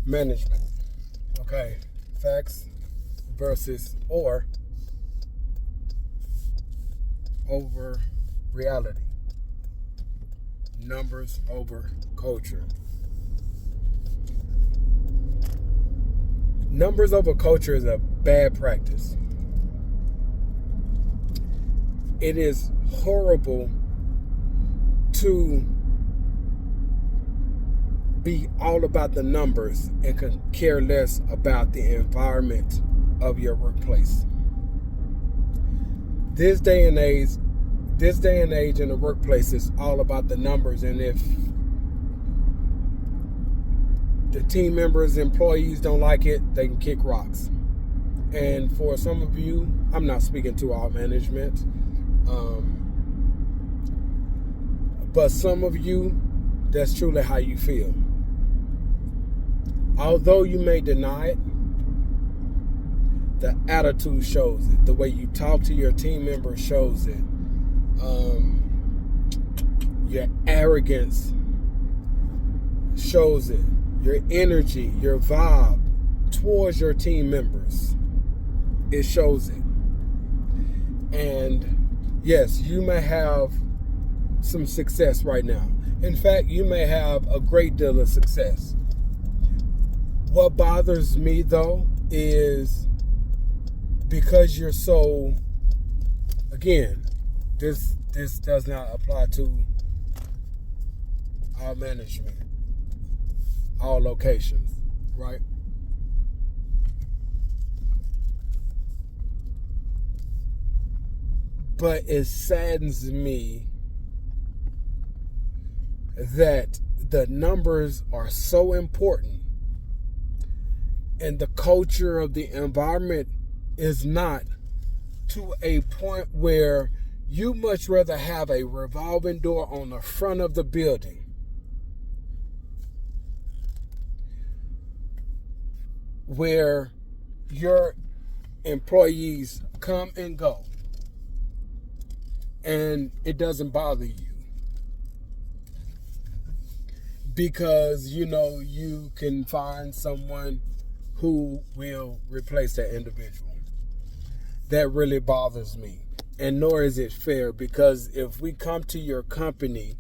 Management. Okay. Facts versus or over reality. Numbers over culture. Numbers over culture is a bad practice. It is horrible to be all about the numbers and could care less about the environment of your workplace. This day and age in the workplace is all about the numbers, and if the team members, employees don't like it, they can kick rocks. And for some of you, I'm not speaking to all management, but some of you, that's truly how you feel. Although you may deny it, the attitude shows it. The way you talk to your team members shows it. Your arrogance shows it. Your energy, your vibe towards your team members, it shows it. And yes, you may have some success right now. In fact, you may have a great deal of success. What bothers me though is because you're so, again, this does not apply to all management, all locations, right? But it saddens me that the numbers are so important and the culture of the environment is not, to a point where you much rather have a revolving door on the front of the building where your employees come and go and it doesn't bother you because you can find someone who will replace that individual. That really bothers me. And nor is it fair, because if we come to your company,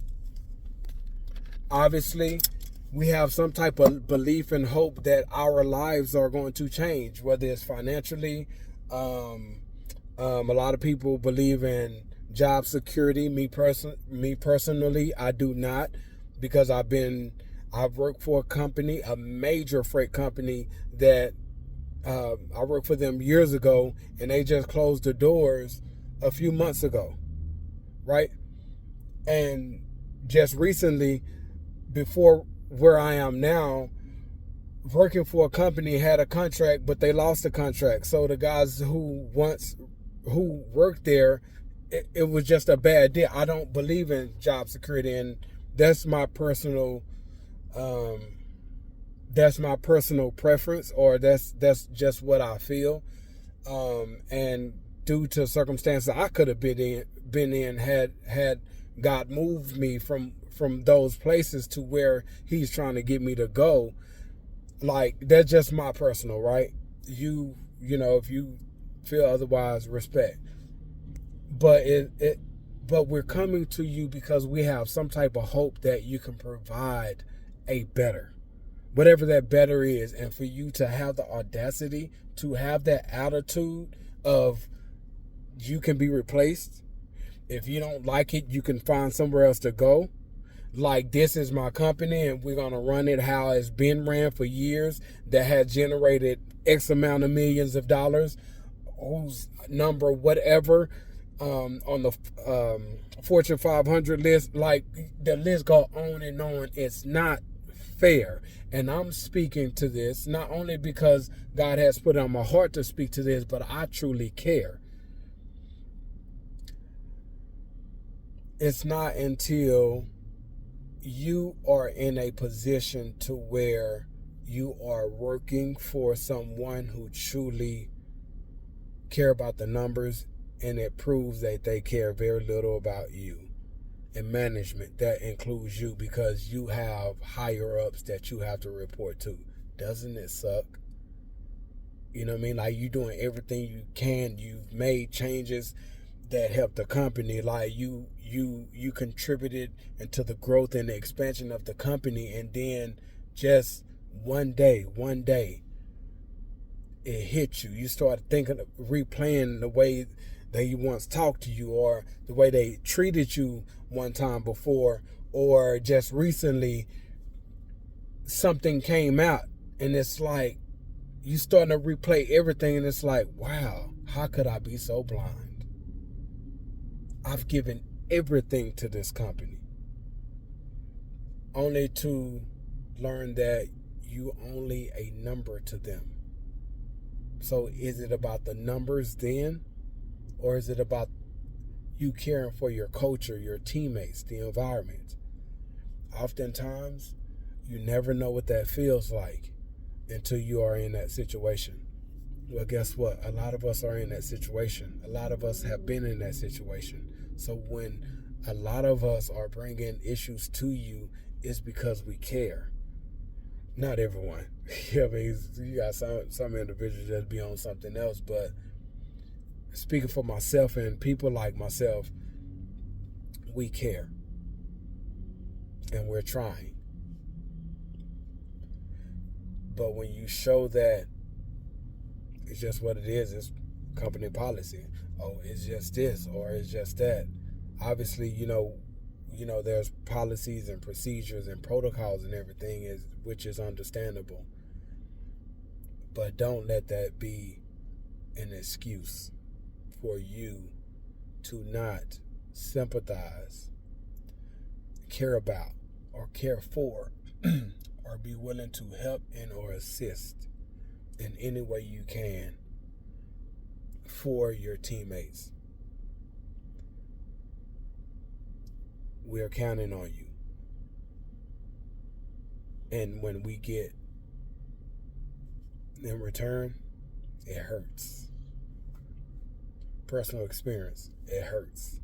obviously we have some type of belief and hope that our lives are going to change, whether it's financially. A lot of people believe in job security. Me personally, I do not, because I've worked for a company, a major freight company that I worked for them years ago, and they just closed the doors a few months ago, right? And just recently, before where I am now, working for a company had a contract, but they lost the contract. So the guys who worked there, it was just a bad deal. I don't believe in job security, and that's my personal preference, or that's just what I feel. And due to circumstances I could have been in had God moved me from those places to where he's trying to get me to go. Like, that's just my personal, right? You know, if you feel otherwise, respect. But but we're coming to you because we have some type of hope that you can provide a better, whatever that better is. And for you to have the audacity to have that attitude of you can be replaced. If you don't like it, you can find somewhere else to go. Like, this is my company and we're going to run it how it's been ran for years, that has generated X amount of millions of dollars, whose number, whatever, on the Fortune 500 list. Like, the list go on and on. It's not fair. And I'm speaking to this not only because God has put it on my heart to speak to this, but I truly care. It's not until you are in a position to where you are working for someone who truly care about the numbers, and it proves that they care very little about you. And management, that includes you, because you have higher ups that you have to report to. doesn't it suck? You know what I mean? Like, you doing everything you can. You've made changes that help the company. Like, you contributed into the growth and the expansion of the company, and then just one day, it hit you. You start thinking, replaying the way they once talked to you, or the way they treated you one time before, or just recently something came out, and it's like you starting to replay everything, and it's like, wow, how could I be so blind? I've given everything to this company, only to learn that you only a number to them. So is it about the numbers then, or is it about you caring for your culture, your teammates, the environment? Oftentimes, you never know what that feels like until you are in that situation. Well, guess what? A lot of us are in that situation. A lot of us have been in that situation. So when a lot of us are bringing issues to you, it's because we care. Not everyone. I mean, you got some individuals that be on something else, but speaking for myself and people like myself, we care. And we're trying. But when you show that it's just what it is, it's company policy. Oh, it's just this, or it's just that. Obviously, there's policies and procedures and protocols and everything, which is understandable. But don't let that be an excuse for you to not sympathize, care about, or care for, or be willing to help and or assist in any way you can for your teammates. We're counting on you. And when we get in return, it hurts. Personal experience, it hurts.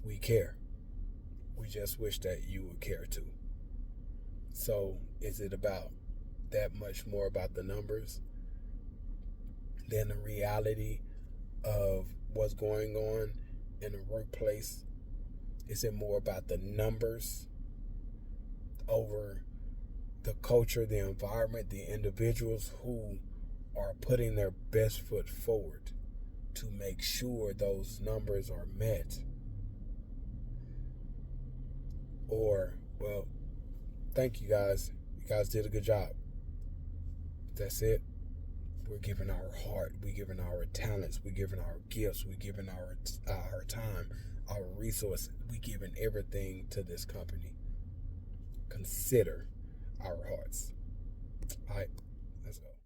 We care. We just wish that you would care too. So is it about that much more about the numbers than the reality of what's going on in the workplace? Is it more about the numbers over the culture, the environment, the individuals who are putting their best foot forward to make sure those numbers are met? Or, well, thank you guys. You guys did a good job. That's it. We're giving our heart. We're giving our talents. We're giving our gifts. We're giving our time, our resources. We're giving everything to this company. Consider our hearts. All right, let's go.